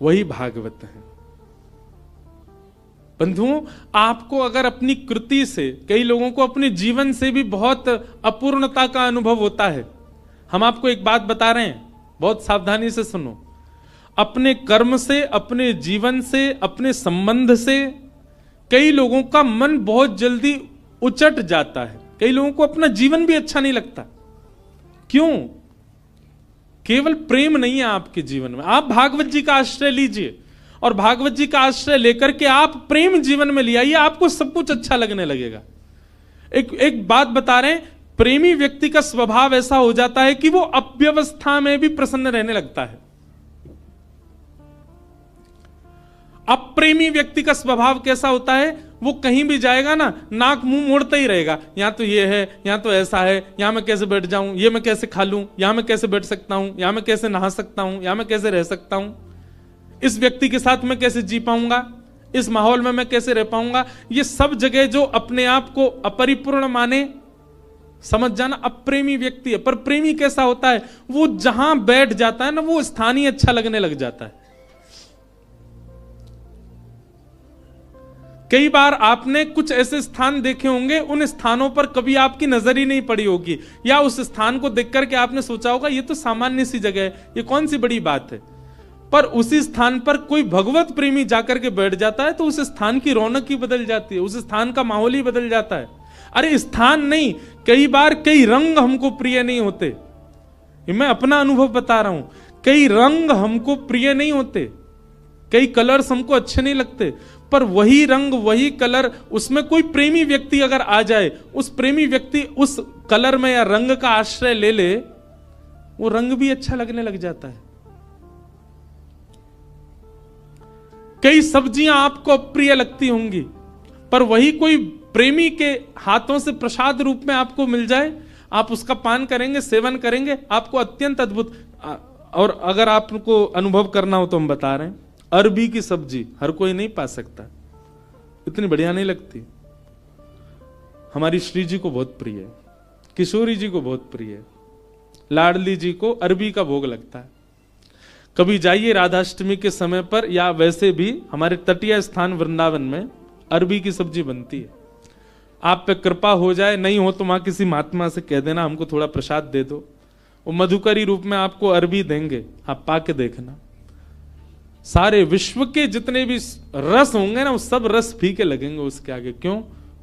वही भागवत है। बंधुओं, आपको अगर अपनी कृति से, कई लोगों को अपने जीवन से भी बहुत अपूर्णता का अनुभव होता है। हम आपको एक बात बता रहे हैं, बहुत सावधानी से सुनो। अपने कर्म से, अपने जीवन से, अपने संबंध से कई लोगों का मन बहुत जल्दी उचट जाता है। कई लोगों को अपना जीवन भी अच्छा नहीं लगता। क्यों? केवल प्रेम नहीं है आपके जीवन में। आप भागवत जी का आश्रय लीजिए और भागवत जी का आश्रय लेकर के आप प्रेम जीवन में ले आइए, आपको सब कुछ अच्छा लगने लगेगा। एक बात बता रहे हैं, प्रेमी व्यक्ति का स्वभाव ऐसा हो जाता है कि वो अव्यवस्था में भी प्रसन्न रहने लगता है। अप्रेमी व्यक्ति का स्वभाव कैसा होता है? वो कहीं भी जाएगा ना, नाक मुंह मोड़ता ही रहेगा। यहां तो ये है, यहां तो ऐसा है, यहां मैं कैसे बैठ जाऊं, ये मैं कैसे खा लूं, यहां मैं कैसे बैठ सकता हूं, यहां मैं कैसे नहा सकता हूं, यहां मैं कैसे रह सकता हूं, इस व्यक्ति के साथ मैं कैसे जी पाऊंगा, इस माहौल में मैं कैसे रह पाऊंगा। ये सब जगह जो अपने आप को अपरिपूर्ण माने, समझ जाना, अप्रेमी व्यक्ति है। पर प्रेमी कैसा होता है? वो जहां बैठ जाता है ना, वो स्थान ही अच्छा लगने लग जाता है। कई बार आपने कुछ ऐसे स्थान देखे होंगे, उन स्थानों पर कभी आपकी नजर ही नहीं पड़ी होगी, या उस स्थान को देख करके आपने सोचा होगा ये तो सामान्य सी जगह है, ये कौन सी बड़ी बात है। पर उसी स्थान पर कोई भगवत प्रेमी जाकर के बैठ जाता है तो उस स्थान की रौनक ही बदल जाती है, उस स्थान का माहौल ही बदल जाता है। अरे स्थान नहीं, कई बार कई रंग हमको प्रिय नहीं होते। मैं अपना अनुभव बता रहा हूं, कई रंग हमको प्रिय नहीं होते, कई कलर्स हमको अच्छे नहीं लगते, पर वही रंग, वही कलर, उसमें कोई प्रेमी व्यक्ति अगर आ जाए, उस प्रेमी व्यक्ति उस कलर में या रंग का आश्रय ले ले, वो रंग भी अच्छा लगने लग जाता है। कई सब्जियां आपको अप्रिय लगती होंगी, पर वही कोई प्रेमी के हाथों से प्रसाद रूप में आपको मिल जाए, आप उसका पान करेंगे, सेवन करेंगे, आपको अत्यंत अद्भुत। और अगर आपको अनुभव करना हो तो हम बता रहे हैं, अरबी की सब्जी हर कोई नहीं पा सकता, इतनी बढ़िया नहीं लगती। हमारी श्री जी को बहुत प्रिय है, किशोरी जी को बहुत प्रिय है, लाडली जी को अरबी का भोग लगता है। कभी जाइए राधाष्टमी के समय पर, या वैसे भी हमारे तटीय स्थान वृंदावन में अरबी की सब्जी बनती है। आप पे कृपा हो जाए, नहीं हो तो वहां किसी महात्मा से कह देना हमको थोड़ा प्रसाद दे दो, वो मधुकरी रूप में आपको अरबी देंगे, आप पाके देखना। सारे विश्व के जितने भी रस होंगे ना, वो सब रस फीके लगेंगे उसके आगे। क्यों?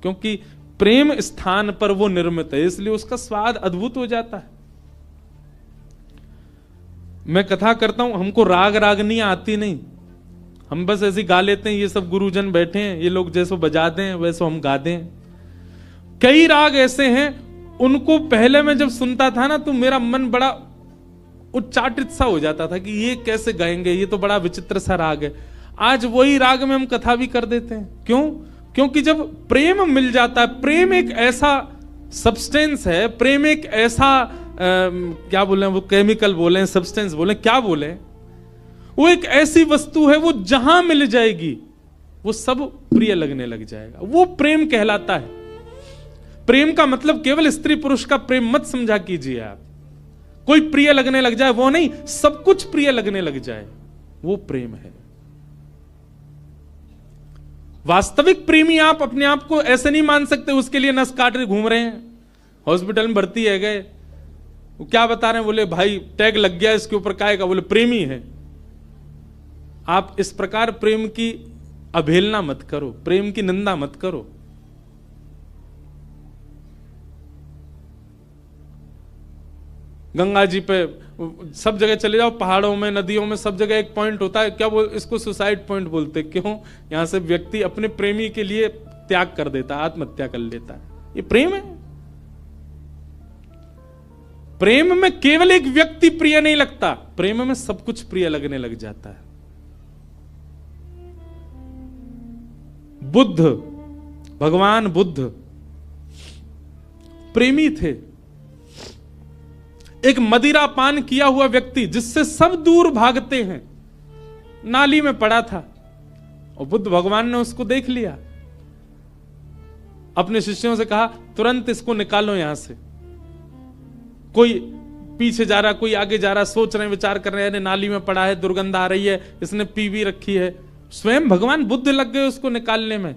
क्योंकि प्रेम स्थान पर वो निर्मित है, इसलिए उसका स्वाद अद्भुत हो जाता है। मैं कथा करता हूं, हमको राग रागनी आती नहीं, हम बस ऐसे गा लेते हैं। ये सब गुरुजन बैठे हैं, ये लोग जैसो बजा दें वैसो हम गा दें। कई राग ऐसे हैं, उनको पहले मैं जब सुनता था ना, तो मेरा मन बड़ा उच्चाटित सा हो जाता था कि ये कैसे गाएंगे, ये तो बड़ा विचित्र सा राग है। आज वही राग में हम कथा भी कर देते हैं। क्यों? क्योंकि जब प्रेम मिल जाता है, प्रेम एक ऐसा सब्सटेंस है, प्रेम एक ऐसा क्या बोले वो, केमिकल बोले, सब्सटेंस बोले, क्या बोले, वो एक ऐसी वस्तु है, वो जहां मिल जाएगी वो सब प्रिय लगने लग जाएगा। वो प्रेम कहलाता है। प्रेम का मतलब केवल स्त्री पुरुष का प्रेम मत समझा कीजिए आप, कोई प्रिय लगने लग जाए वो नहीं, सब कुछ प्रिय लगने लग जाए, वो प्रेम है। वास्तविक प्रेमी आप अपने आप को ऐसे नहीं मान सकते उसके लिए नस काट रहे घूम रहे हैं, हॉस्पिटल में भर्ती है गए, वो क्या बता रहे हैं, बोले भाई टैग लग गया इसके ऊपर, काहे का, बोले प्रेमी है। आप इस प्रकार प्रेम की अवहेलना मत करो, प्रेम की निंदा मत करो। गंगा जी पे सब जगह चले जाओ, पहाड़ों में, नदियों में, सब जगह एक पॉइंट होता है, क्या वो इसको सुसाइड पॉइंट बोलते। क्यों? यहां से व्यक्ति अपने प्रेमी के लिए त्याग कर देता है, आत्महत्या कर लेता है। ये प्रेम है। प्रेम में केवल एक व्यक्ति प्रिय नहीं लगता, प्रेम में सब कुछ प्रिय लगने लग जाता है। बुद्ध, भगवान बुद्ध प्रेमी थे। एक मदिरा पान किया हुआ व्यक्ति जिससे सब दूर भागते हैं, नाली में पड़ा था और बुद्ध भगवान ने उसको देख लिया, अपने शिष्यों से कहा तुरंत इसको निकालो यहां से। कोई पीछे जा रहा, कोई आगे जा रहा, सोच रहे हैं, विचार कर रहे हैं, नाली में पड़ा है, दुर्गंध आ रही है, इसने पी भी रखी है। स्वयं भगवान बुद्ध लग गए उसको निकालने में।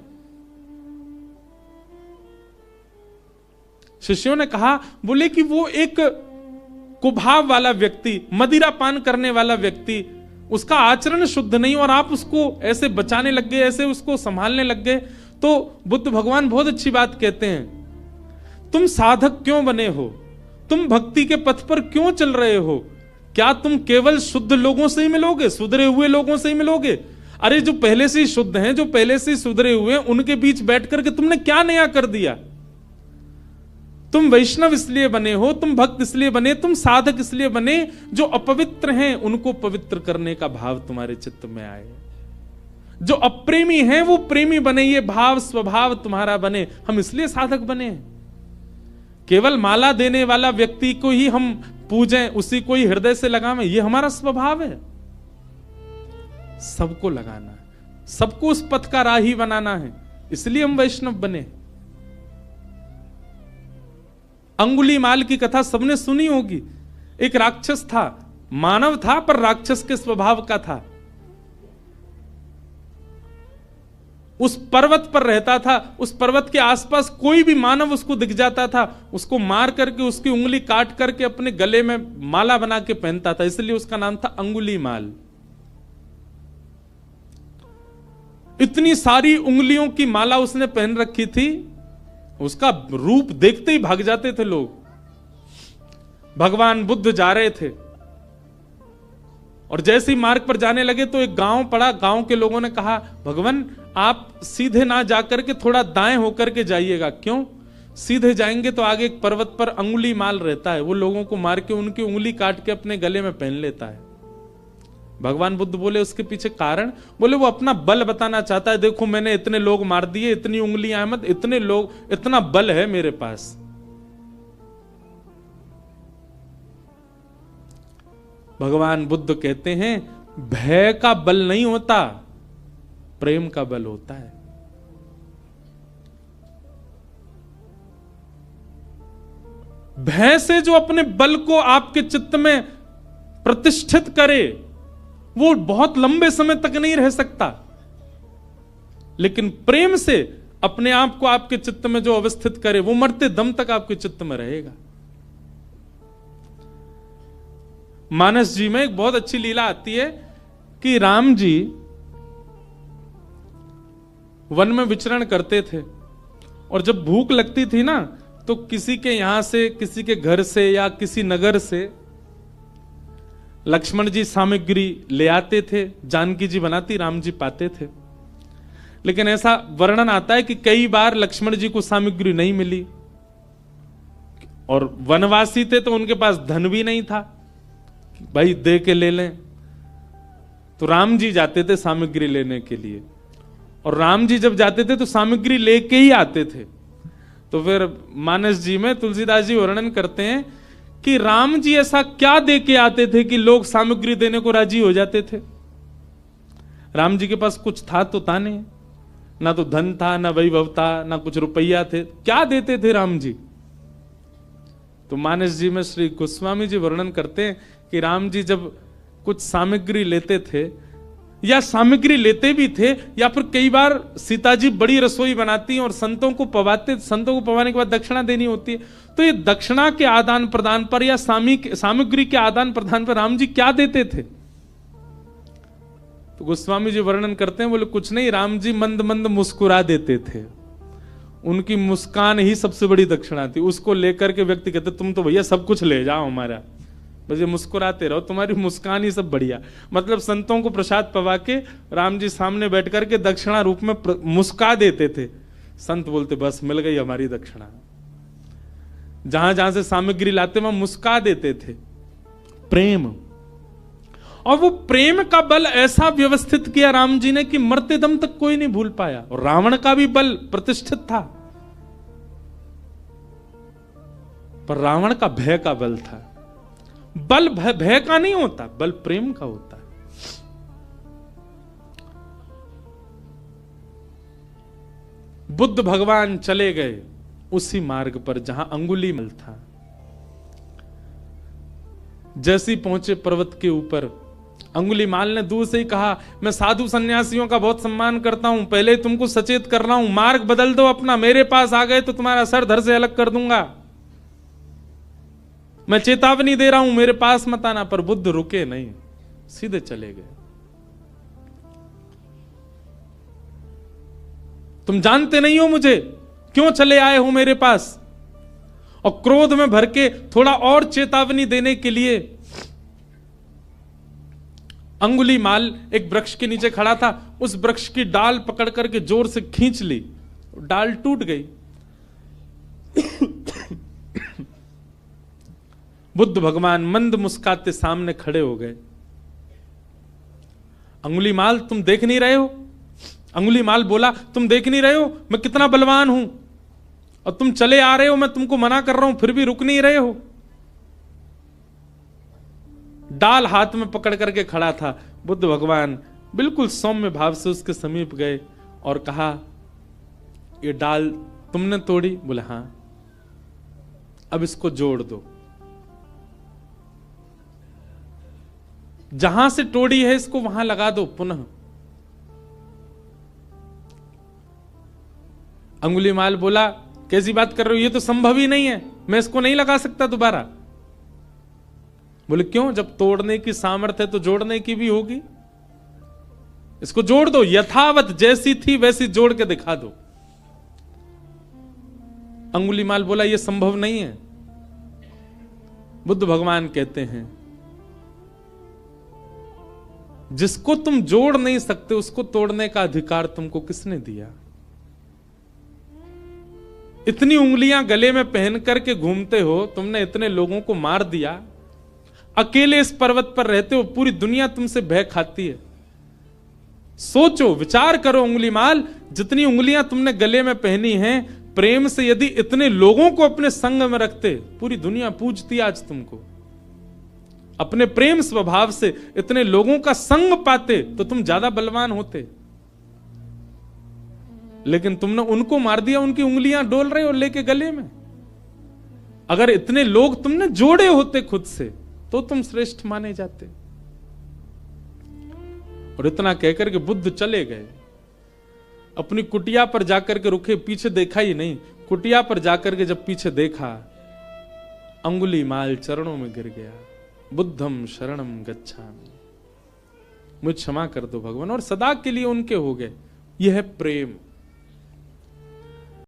शिष्यों ने कहा, बोले कि वो एक कुभाव वाला व्यक्ति, मदिरा पान करने वाला व्यक्ति, उसका आचरण शुद्ध नहीं, और आप उसको ऐसे बचाने लग गए, ऐसे उसको संभालने लग गए। तो बुद्ध भगवान बहुत अच्छी बात कहते हैं, तुम साधक क्यों बने हो? तुम भक्ति के पथ पर क्यों चल रहे हो? क्या तुम केवल शुद्ध लोगों से ही मिलोगे, सुधरे हुए लोगों से ही मिलोगे? अरे जो पहले से ही शुद्ध हैं, जो पहले से ही सुधरे हुए हैं, उनके बीच बैठ करके तुमने क्या नया कर दिया? तुम वैष्णव इसलिए बने हो, तुम भक्त इसलिए बने, तुम साधक इसलिए बने, जो अपवित्र हैं उनको पवित्र करने का भाव तुम्हारे चित्त में आए। जो अप्रेमी हैं वो प्रेमी बने, ये भाव स्वभाव तुम्हारा बने। हम इसलिए साधक बने। केवल माला देने वाला व्यक्ति को ही हम पूजें, उसी को ही हृदय से लगावें, ये हमारा स्वभाव है। सबको लगाना है, सबको उस पथ का राही बनाना है, इसलिए हम वैष्णव बने। अंगुलीमाल की कथा सबने सुनी होगी। एक राक्षस था, मानव था पर राक्षस के स्वभाव का था। उस पर्वत पर रहता था, उस पर्वत के आसपास कोई भी मानव उसको दिख जाता था, उसको मार करके उसकी उंगली काट करके अपने गले में माला बना के पहनता था, इसलिए उसका नाम था अंगुलीमाल। इतनी सारी उंगलियों की माला उसने पहन रखी थी, उसका रूप देखते ही भाग जाते थे लोग। भगवान बुद्ध जा रहे थे और जैसे ही मार्ग पर जाने लगे तो एक गांव पड़ा। गांव के लोगों ने कहा, भगवान आप सीधे ना जाकर के थोड़ा दाएं होकर के जाइएगा। क्यों? सीधे जाएंगे तो आगे एक पर्वत पर अंगुली माल रहता है, वो लोगों को मार के उनकी उंगली काट के अपने गले में पहन लेता है। भगवान बुद्ध बोले उसके पीछे कारण, बोले वो अपना बल बताना चाहता है, देखो मैंने इतने लोग मार दिए, इतनी उंगलियां मत, इतने लोग, इतना बल है मेरे पास। भगवान बुद्ध कहते हैं भय का बल नहीं होता, प्रेम का बल होता है। भय से जो अपने बल को आपके चित्त में प्रतिष्ठित करे वो बहुत लंबे समय तक नहीं रह सकता, लेकिन प्रेम से अपने आप को आपके चित्त में जो अवस्थित करे वो मरते दम तक आपके चित्त में रहेगा। मानस जी में एक बहुत अच्छी लीला आती है कि राम जी वन में विचरण करते थे और जब भूख लगती थी ना तो किसी के यहां से, किसी के घर से या किसी नगर से लक्ष्मण जी सामग्री ले आते थे, जानकी जी बनाती, राम जी पाते थे। लेकिन ऐसा वर्णन आता है कि कई बार लक्ष्मण जी को सामग्री नहीं मिली और वनवासी थे तो उनके पास धन भी नहीं था, भाई दे के ले लें। तो राम जी जाते थे सामग्री लेने के लिए, और राम जी जब जाते थे तो सामग्री लेके ही आते थे। तो फिर मानस जी में तुलसीदास जी वर्णन करते हैं कि राम जी ऐसा क्या दे के आते थे कि लोग सामग्री देने को राजी हो जाते थे। राम जी के पास कुछ था तो था नहीं, ना तो धन था, ना वैभव था, ना कुछ रुपया थे, क्या देते थे राम जी। तो मानस जी में श्री गोस्वामी जी वर्णन करते हैं कि राम जी जब कुछ सामग्री लेते थे या सामग्री लेते भी थे, या फिर कई बार सीता जी बड़ी रसोई बनाती और संतों को पवाते, संतों को पवाने के बाद दक्षिणा देनी होती है, तो ये दक्षिणा के आदान प्रदान पर या सामग्री के आदान प्रदान पर राम जी क्या देते थे। तो गोस्वामी जी वर्णन करते हैं, बोले कुछ नहीं, राम जी मंद मंद मुस्कुरा देते थे, उनकी मुस्कान ही सबसे बड़ी दक्षिणा थी। उसको लेकर के व्यक्ति कहते तुम तो भैया सब कुछ ले जाओ हमारा, बस ये मुस्कुराते रहो, तुम्हारी मुस्कान ही सब बढ़िया। मतलब संतों को प्रसाद पवा के राम जी सामने बैठ करके दक्षिणा रूप में मुस्का देते थे। संत बोलते बस मिल गई हमारी दक्षिणा। जहां जहां से सामग्री लाते वहां मुस्का देते थे। प्रेम, और वो प्रेम का बल ऐसा व्यवस्थित किया राम जी ने कि मरते दम तक कोई नहीं भूल पाया। और रावण का भी बल प्रतिष्ठित था, पर रावण का भय का बल था। बल भय का नहीं होता, बल प्रेम का होता है। बुद्ध भगवान चले गए उसी मार्ग पर जहां अंगुलीमाल था। जैसे ही पहुंचे पर्वत के ऊपर, अंगुलीमाल ने दूर से ही कहा, मैं साधु सन्यासियों का बहुत सम्मान करता हूं, पहले तुमको सचेत कर रहा हूं, मार्ग बदल दो अपना, मेरे पास आ गए तो तुम्हारा सर धड़ से अलग कर दूंगा। मैं चेतावनी दे रहा हूं, मेरे पास मत आना। पर बुद्ध रुके नहीं, सीधे चले गए। तुम जानते नहीं हो मुझे, क्यों चले आए हो मेरे पास? और क्रोध में भर के थोड़ा और चेतावनी देने के लिए अंगुलीमाल एक वृक्ष के नीचे खड़ा था, उस वृक्ष की डाल पकड़ करके जोर से खींच ली, डाल टूट गई। बुद्ध भगवान मंद मुस्काते सामने खड़े हो गए। अंगुलीमाल तुम देख नहीं रहे हो? अंगुलीमाल बोला, तुम देख नहीं रहे हो मैं कितना बलवान हूं? और तुम चले आ रहे हो, मैं तुमको मना कर रहा हूं, फिर भी रुक नहीं रहे हो। डाल हाथ में पकड़ करके खड़ा था। बुद्ध भगवान बिल्कुल सौम्य भाव से उसके समीप गए और कहा, ये डाल तुमने तोड़ी? बोले हां। अब इसको जोड़ दो, जहां से तोड़ी है इसको वहां लगा दो पुनः। अंगुलीमाल बोला, कैसी बात कर रहे हो, ये तो संभव ही नहीं है, मैं इसको नहीं लगा सकता दोबारा। बोले क्यों? जब तोड़ने की सामर्थ्य है तो जोड़ने की भी होगी। इसको जोड़ दो, यथावत जैसी थी वैसी जोड़ के दिखा दो। अंगुलीमाल बोला, यह संभव नहीं है। बुद्ध भगवान कहते हैं, जिसको तुम जोड़ नहीं सकते उसको तोड़ने का अधिकार तुमको किसने दिया? इतनी उंगलियां गले में पहन करके घूमते हो, तुमने इतने लोगों को मार दिया, अकेले इस पर्वत पर रहते हो, पूरी दुनिया तुमसे भय खाती है। सोचो, विचार करो अंगुलीमाल, जितनी उंगलियां तुमने गले में पहनी हैं, प्रेम से यदि इतने लोगों को अपने संग में रखते, पूरी दुनिया पूजती आज तुमको। अपने प्रेम स्वभाव से इतने लोगों का संग पाते तो तुम ज्यादा बलवान होते, लेकिन तुमने उनको मार दिया, उनकी उंगलियां डोल रहे हो लेके गले में। अगर इतने लोग तुमने जोड़े होते खुद से तो तुम श्रेष्ठ माने जाते। और इतना कहकर के बुद्ध चले गए। अपनी कुटिया पर जाकर के रुके, पीछे देखा ही नहीं। कुटिया पर जाकर के जब पीछे देखा, अंगुलीमाल चरणों में गिर गया। बुद्धम शरणम गच्छामि, मुझे क्षमा कर दो भगवान, और सदा के लिए उनके हो गए। यह है प्रेम।